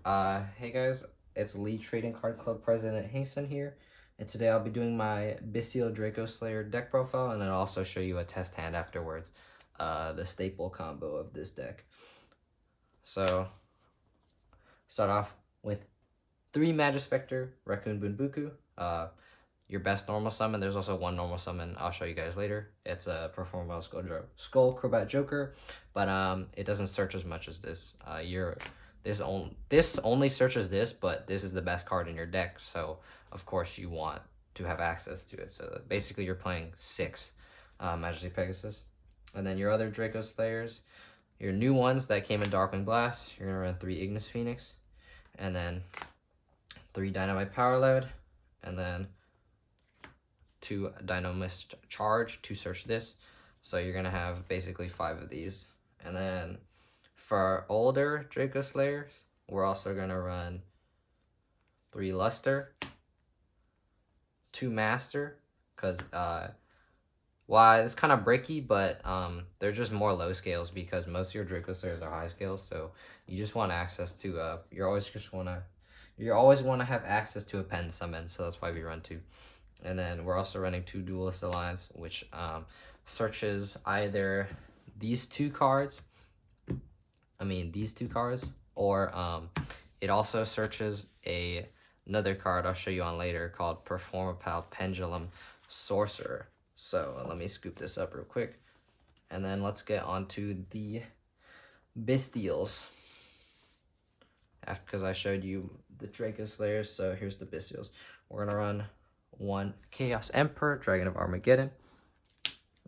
Hey guys, it's Lee Trading Card Club President Hingsun here, and today I'll be doing my Bystial Dracoslayer deck profile, and then I'll also show you a test hand afterwards, the staple combo of this deck. So, start off with 3 Magispector, Raccoon Bunbuku, your best normal summon. There's also one normal summon I'll show you guys later. It's a Performapal Skull Crobat Joker, but it doesn't search as much as this. This only searches this, but this is the best card in your deck, so of course you want to have access to it. So basically you're playing 6 Majesty Pegasus. And then your other Dracoslayers, your new ones that came in Darkwind Blast, you're going to run 3 Ignis Phoenix, and then 3 Dynamite Power Load, and then 2 Dynamist Charge to search this. So you're going to have basically 5 of these. And then for our older Dracoslayers, we're also going to run 3 Luster, 2 Master, because why it's kind of bricky, but they're just more low scales because most of your Dracoslayers are high scales, so you just want access to you always want to have access to a pen summon, so that's why we run 2. And then we're also running 2 Duelist Alliance, which searches either these two cards, or it also searches another card I'll show you on later called Performapal Pendulum Sorcerer. So let me scoop this up real quick, and then let's get on to the Bystials. Because I showed you the Dracoslayers, so here's the Bystials. We're gonna run 1 Chaos Emperor, Dragon of Armageddon,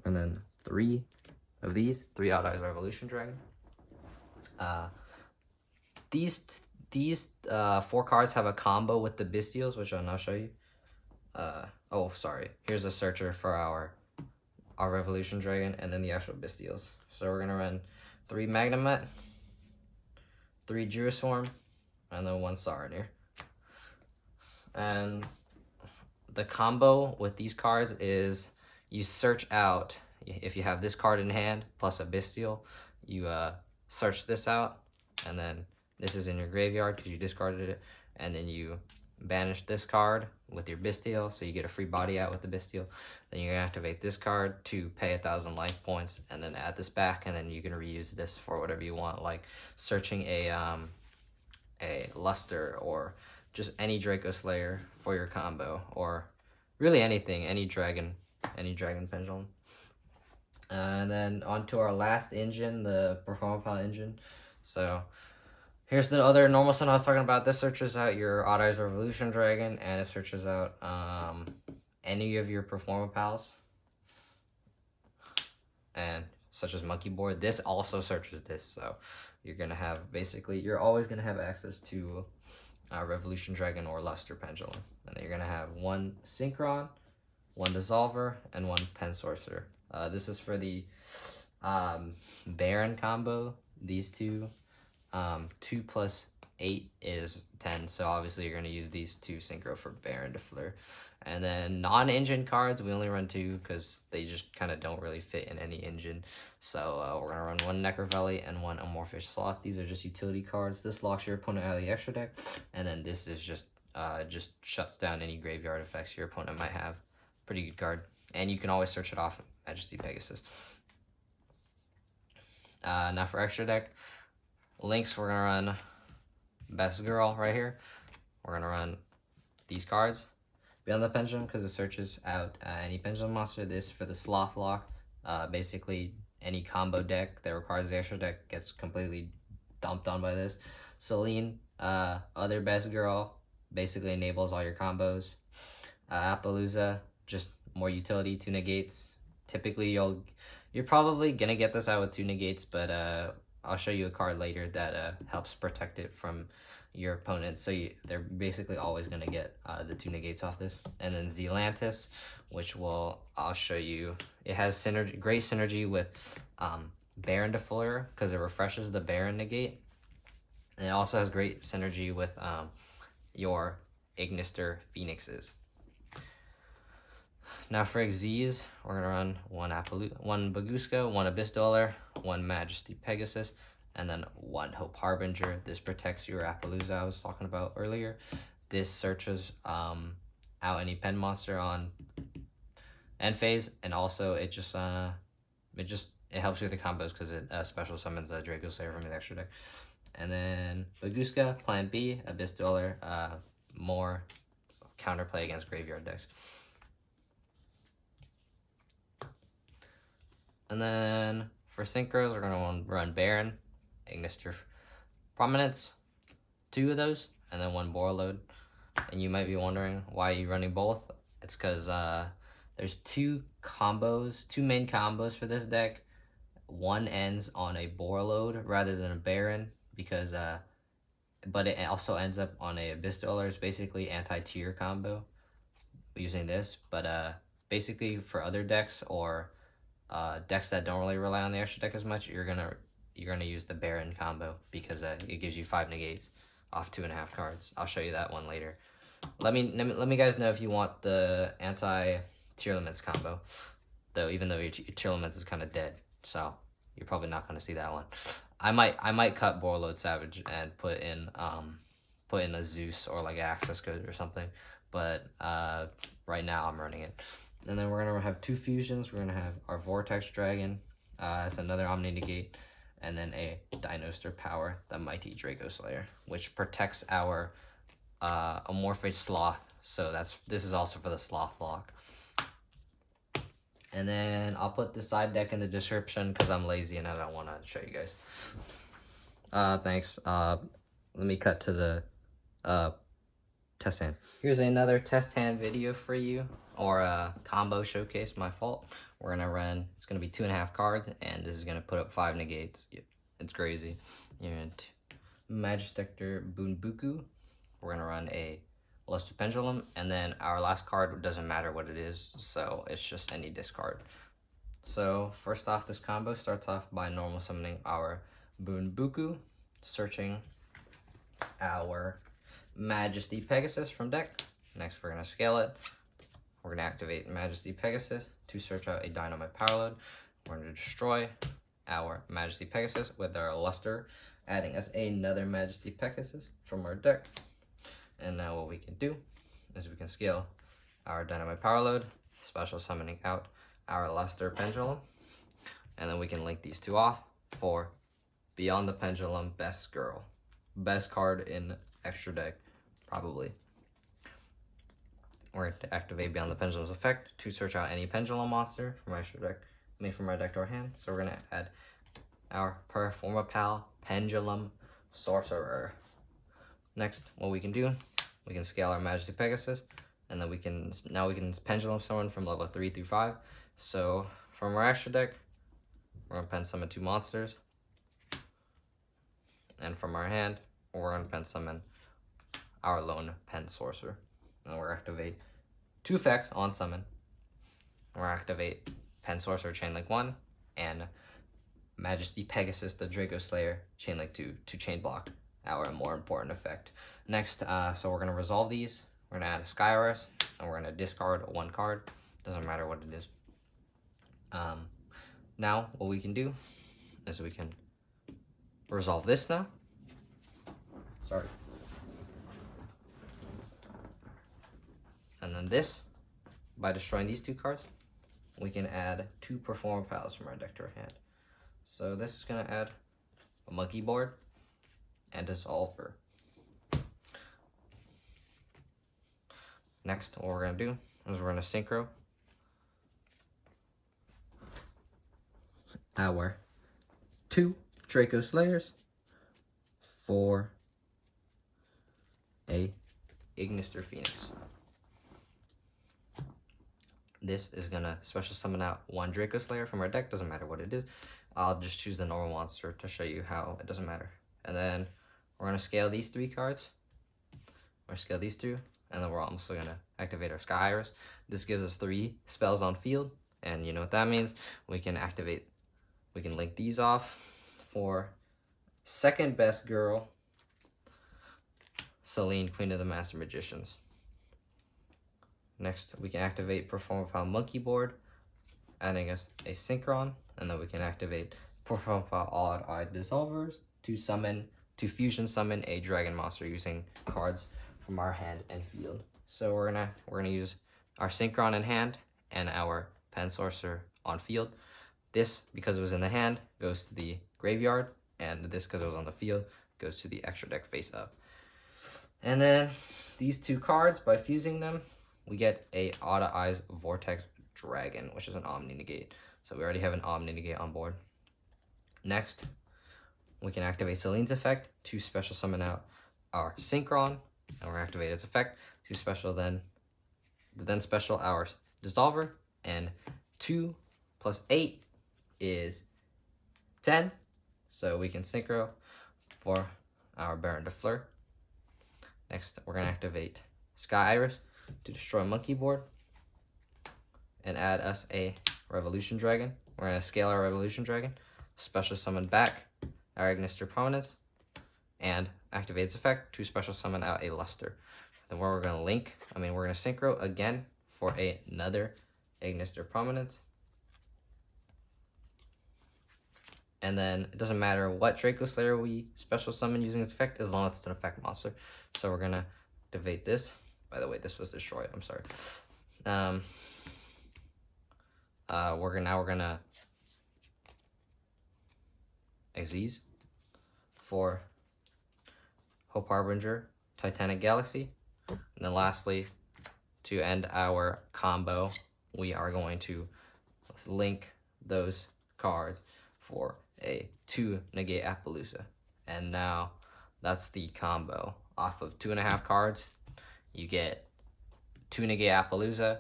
and then 3 of these, 3 Odd Eyes Revolution Dragon. These 4 cards have a combo with the Bystials, which I'll now show you. Oh, sorry. Here's a searcher for our Revolution Dragon, and then the actual Bystials. So we're gonna run 3 Magnemite, 3 Jurisform, and then 1 Saronir. And the combo with these cards is you search out, if you have this card in hand plus a Bystial, you search this out, and then this is in your graveyard because you discarded it, and then you banish this card with your Bystial, so you get a free body out with the Bystial. Then you're gonna activate this card to pay 1,000 life points, and then add this back, and then you can reuse this for whatever you want, like searching a Luster, or just any Dracoslayer for your combo, or really anything, any dragon pendulum. And then on to our last engine, the Performapal engine. So here's the other normal summon I was talking about. This searches out your Odd Eyes Revolution Dragon, and it searches out any of your Performapals, and such as Monkey Board. This also searches this, so you're gonna have you're always gonna have access to Revolution Dragon or Luster Pendulum, and then you're gonna have 1 Synchron, 1 Dissolver, and 1 Pen Sorcerer. This is for the Baron combo. These two. 2 plus 8 is 10, so obviously you're going to use these 2 Synchro for Baron to Fleur. And then non-engine cards, we only run 2 because they just kind of don't really fit in any engine. So we're going to run 1 Necrovelli and 1 Amorphish Sloth. These are just utility cards. This locks your opponent out of the extra deck, and then this is just shuts down any graveyard effects your opponent might have. Pretty good card. And you can always search it off Majesty Pegasus. Now for extra deck, links, we're going to run Best Girl right here. We're going to run these cards. Beyond the Pendulum, because it searches out any Pendulum monster. This for the Sloth lock. Basically, any combo deck that requires the extra deck gets completely dumped on by this. Celine, other Best Girl, basically enables all your combos. Appaloosa, just more utility, 2 negates. Typically, you're probably going to get this out with 2 negates, but I'll show you a card later that helps protect it from your opponent. So they're basically always going to get the 2 negates off this. And then Zealantis, which I'll show you. It has great synergy with Baron de Fleur because it refreshes the Baron negate. And it also has great synergy with your Ignister Phoenixes. Now for Xyz, we're going to run 1 Bagusco, 1 Abyss Dweller, 1 Majesty Pegasus, and then 1 Hope Harbinger. This protects your Appaloosa I was talking about earlier. This searches out any pen monster on end phase, and also it helps you with the combos because it special summons a Dracoslayer from his extra deck. And then Baguska, Plan B, a Bystial, more counterplay against graveyard decks. And then for synchros, we're gonna run Baron, Ignister Prominence, 2 of those, and then 1 Borreload. And you might be wondering why you're running both. It's because there's 2 main combos for this deck. One ends on a Borreload rather than a Baron, because but it also ends up on a Bystial. It's basically anti-tier combo using this, but basically for other decks or decks that don't really rely on the extra deck as much, you're gonna use the Baron combo because it gives you 5 negates off 2.5 cards. I'll show you that one later. Let me guys know if you want the anti-tier limits combo, though. Even though your tier limits is kind of dead, so you're probably not gonna see that one. I might cut Borreload Savage and put in a Zeus or like access code or something, but right now I'm running it. And then we're gonna have 2 fusions. We're gonna have our Vortex Dragon, it's another Omni Negate, and then a Dinoster Power, the Mighty Dracoslayer, which protects our Amorphous Sloth. So this is also for the Sloth block. And then I'll put the side deck in the description because I'm lazy and I don't want to show you guys. Thanks. Let me cut to the test hand. Here's another test hand video for you, or a combo showcase, my fault. We're gonna run, it's gonna be 2.5 cards, and this is gonna put up 5 negates. It's crazy. You're in Magistector Bunbuku. We're gonna run a Luster Pendulum, and then our last card doesn't matter what it is, so it's just any discard. So first off, this combo starts off by normal summoning our Bunbuku, searching our Majesty Pegasus from deck. Next, we're gonna scale it. We're gonna activate Majesty Pegasus to search out a Dynamite Powerload. We're gonna destroy our Majesty Pegasus with our Luster, adding us another Majesty Pegasus from our deck. And now what we can do is we can scale our Dynamite Powerload, special summoning out our Luster Pendulum, and then we can link these 2 off for Beyond the Pendulum, Best Girl. Best card in extra deck, probably. We're going to activate Beyond the Pendulum's effect to search out any Pendulum monster from our extra deck, from our deck to our hand. So we're going to add our Performapal Pendulum Sorcerer. Next, what we can do, we can scale our Majesty Pegasus, and then we can Pendulum summon from level 3 through 5. So from our extra deck, we're gonna pen summon 2 monsters, and from our hand, we're gonna pen summon our lone Pen Sorcerer. And we're gonna activate 2 effects on summon. We're gonna activate Pen Sorcerer Chainlink 1 and Majesty Pegasus the Dracoslayer Chainlink 2 to chain block our more important effect. Next, so we're gonna resolve these. We're gonna add a Skyrus, and we're gonna discard 1 card. Doesn't matter what it is. Now, what we can do is we can resolve this now. Sorry. And then this, by destroying these 2 cards, we can add 2 Performapals from our deck to our hand. So this is gonna add a Monkey Board and a Dissolver. Next, what we're gonna do is we're gonna Synchro our 2 Dracoslayers for a Ignister Phoenix. This is gonna special summon out 1 Dracoslayer from our deck, doesn't matter what it is. I'll just choose the normal monster to show you how it doesn't matter. And then we're gonna scale these 3 cards, or scale these 2, and then we're also gonna activate our Sky Iris. This gives us 3 spells on field, and you know what that means. We can link these off for second best girl, Selene, Queen of the Master Magicians. Next, we can activate Performapal Monkey Board, adding us a Synchron, and then we can activate Performapal Odd-Eyed Dissolvers to fusion summon a dragon monster using cards from our hand and field. So we're gonna use our Synchron in hand and our Pen Sorcerer on field. This, because it was in the hand, goes to the graveyard, and this, because it was on the field, goes to the extra deck face up. And then these two cards, by fusing them, we get a Odd Eyes Vortex Dragon, which is an Omni Negate. So we already have an Omni Negate on board. Next, we can activate Celine's effect to special summon out our Synchron, and we're activate its effect to special then special our Dissolver, and 2 plus 8 is 10. So we can Synchro for our Baron de Fleur. Next, we're gonna activate Sky Iris to destroy Monkey Board and add us a Revolution Dragon. We're gonna scale our Revolution Dragon, special summon back our Ignister Prominence, and activate its effect to special summon out a Luster. Then we're gonna we're gonna Synchro again for another Ignister Prominence. And then it doesn't matter what Dracoslayer we special summon using its effect, as long as it's an effect monster. So we're gonna activate this. By the way, this was destroyed. I'm sorry. We're gonna Xyz for Hope Harbinger, Titanic Galaxy, and then lastly, to end our combo, we are going to link those cards for a 2 negate Appaloosa. And now that's the combo. Off of 2.5 cards, you get 2 negate Appaloosa,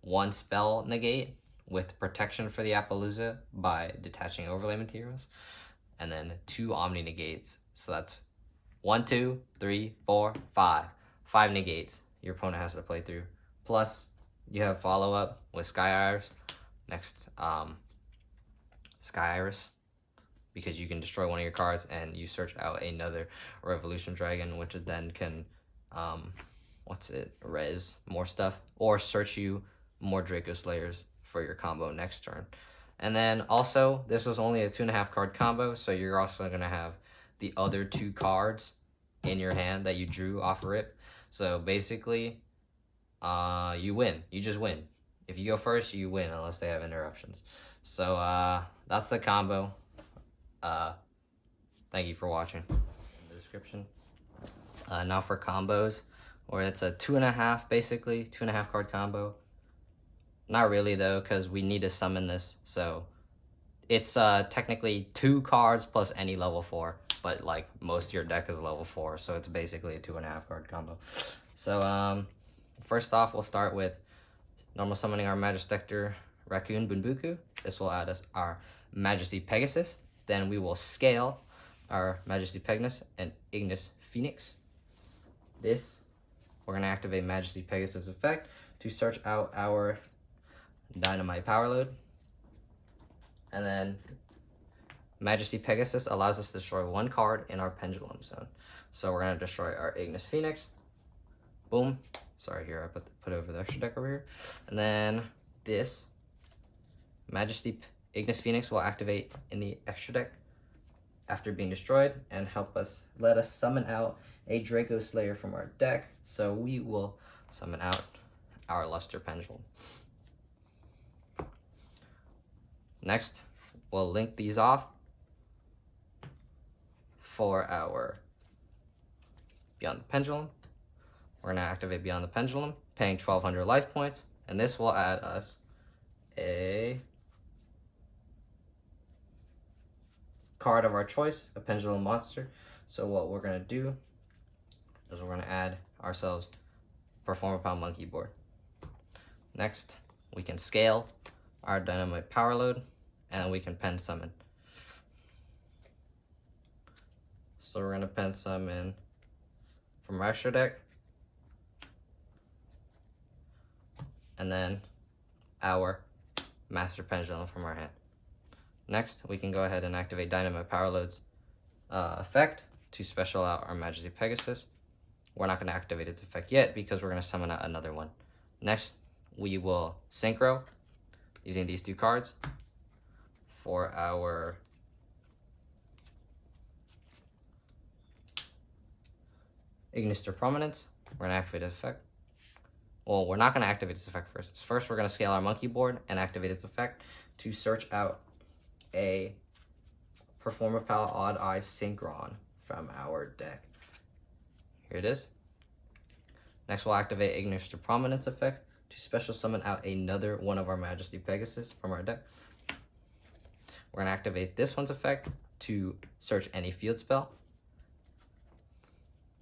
1 spell negate with protection for the Appaloosa by detaching overlay materials, and then 2 Omni negates. So that's 1, 2, 3, 4, 5. 5 negates your opponent has to play through. Plus, you have follow up with Sky Iris. Next, Sky Iris, because you can destroy one of your cards and you search out another Revolution Dragon, which then can, res more stuff, or search you more Dracoslayers for your combo next turn. And then also, this was only a 2.5 card combo, so you're also gonna have the other 2 cards in your hand that you drew off rip. So basically, you win. You just win. If you go first, you win unless they have interruptions. So that's the combo. Thank you for watching. In the description. Now for combos, where it's a 2.5, basically 2.5 card combo. Not really though, because we need to summon this. So it's technically 2 cards plus any level 4, but like most of your deck is level 4, so it's basically a 2.5 card combo. So first off, we'll start with normal summoning our Magistector Raccoon Bunbuku. This will add us our Majesty Pegasus. Then we will scale our Majesty Pegasus and Ignis Phoenix. This, we're going to activate Majesty Pegasus effect to search out our Dynamite Power Load. And then Majesty Pegasus allows us to destroy 1 card in our Pendulum Zone. So we're going to destroy our Ignis Phoenix. Boom. Sorry, here, I put over the extra deck over here. And then this Majesty Ignis Phoenix will activate in the extra deck after being destroyed and let us summon out a Dracoslayer from our deck. So we will summon out our Luster Pendulum. Next, we'll link these off for our Beyond the Pendulum. We're going to activate Beyond the Pendulum, paying 1,200 life points, and this will add us a card of our choice, a Pendulum monster. So what we're going to do is we're going to add ourselves Performapal Monkey Board. Next, we can scale our Dynamite Power Load, and then we can pen summon. So we're going to pen summon from our extra deck, and then our Master Pendulum from our hand. Next, we can go ahead and activate Dynamite Power Load's effect to special out our Majesty Pegasus. We're not going to activate its effect yet because we're going to summon out another one. Next, we will Synchro using these 2 cards for our Ignis to Prominence. We're going to activate its effect. Well, we're not going to activate its effect first. First, we're going to scale our monkey board and activate its effect to search out a Performapal Odd Eye Synchron from our deck. Here it is. Next, we'll activate Ignis to Prominence effect to special summon out another one of our Majesty Pegasus from our deck. We're going to activate this one's effect to search any field spell,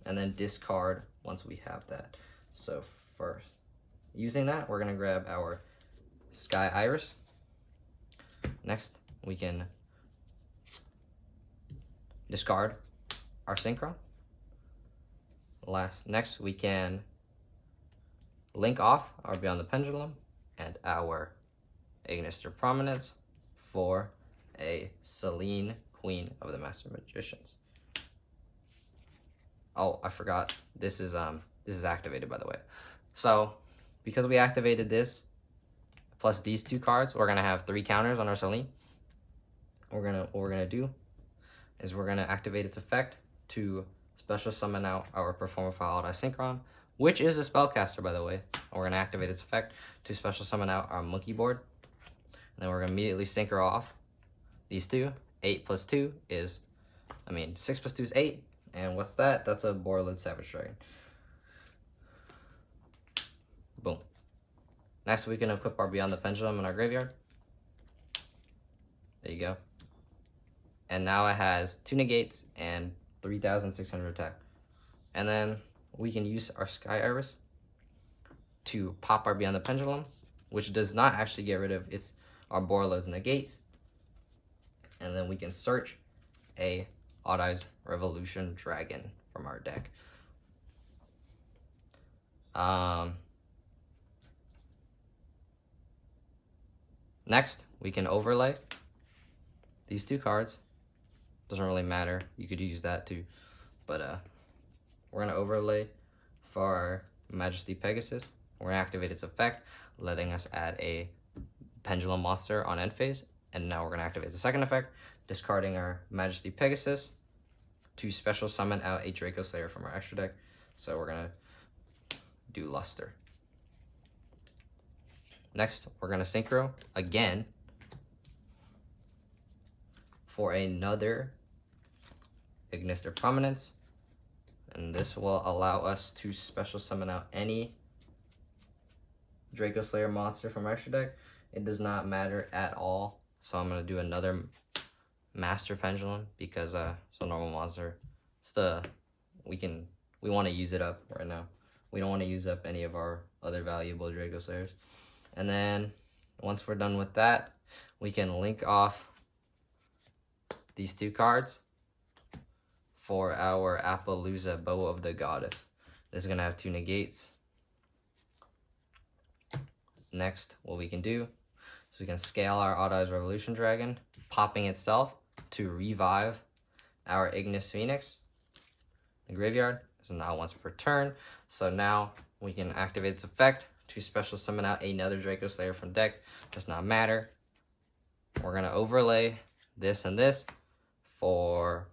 and then discard once we have that. So first, using that, we're going to grab our Sky Iris. Next, we can discard our Synchro. Next, we can link off our Beyond the Pendulum and our Ignis to Prominence for a Selene, Queen of the Master Magicians. Oh, I forgot. This is activated, by the way. So, because we activated this plus these two cards, we're gonna have 3 counters on our Selene. What we're gonna do is we're gonna activate its effect to special summon out our Performapal Odd Eye Synchron, which is a spellcaster, by the way. And we're gonna activate its effect to special summon out our monkey board. And then we're gonna immediately synchro off these two. 8 plus 2 is, 6 plus 2 is 8. And what's that? That's a Borlid Savage Dragon. Boom. Next, we can equip our Beyond the Pendulum in our graveyard. There you go. And now it has 2 negates and 3,600 attack. And then we can use our Sky Iris to pop our Beyond the Pendulum, which does not actually get rid of our Borlid's negates. And then we can search a Odd Eyes Revolution Dragon from our deck. Next, we can overlay these 2 cards. Doesn't really matter. You could use that too. But we're going to overlay for our Majesty Pegasus. We're going to activate its effect, letting us add a Pendulum monster on end phase. And now we're going to activate the second effect, discarding our Majesty Pegasus to special summon out a Dracoslayer from our extra deck. So we're going to do Luster. Next, we're going to Synchro again for another Ignis to Prominence. And this will allow us to special summon out any Dracoslayer monster from our extra deck. It does not matter at all. So I'm going to do another Master Pendulum because it's a normal monster. We want to use it up right now. We don't want to use up any of our other valuable Dracoslayers. And then once we're done with that, we can link off these 2 cards for our Appaloosa Bow of the Goddess. This is going to have 2 negates. Next, what we can do is we can scale our Odd Eyes Revolution Dragon, popping itself to revive our Ignis Phoenix in the graveyard. So now once per turn. So now we can activate its effect to special summon out another Dracoslayer from deck. Does not matter. We're going to overlay this and this for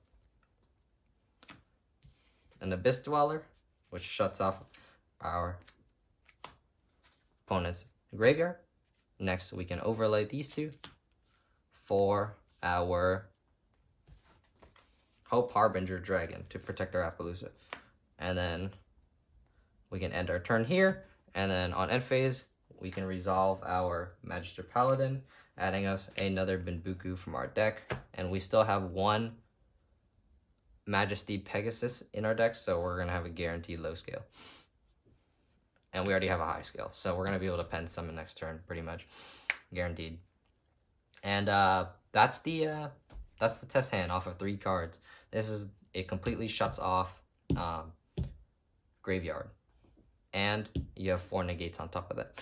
an Abyss Dweller, which shuts off our opponent's graveyard. Next, we can overlay these 2 for our Hope Harbinger Dragon to protect our Appaloosa. And then we can end our turn here. And then on end phase, we can resolve our Magister Paladin, adding us another Binbuku from our deck. And we still have 1 Majesty Pegasus in our deck, so we're going to have a guaranteed low scale. And we already have a high scale, so we're going to be able to pen summon next turn, pretty much. Guaranteed. And that's the test hand off of 3 cards. It completely shuts off graveyard. And you have 4 negates on top of that.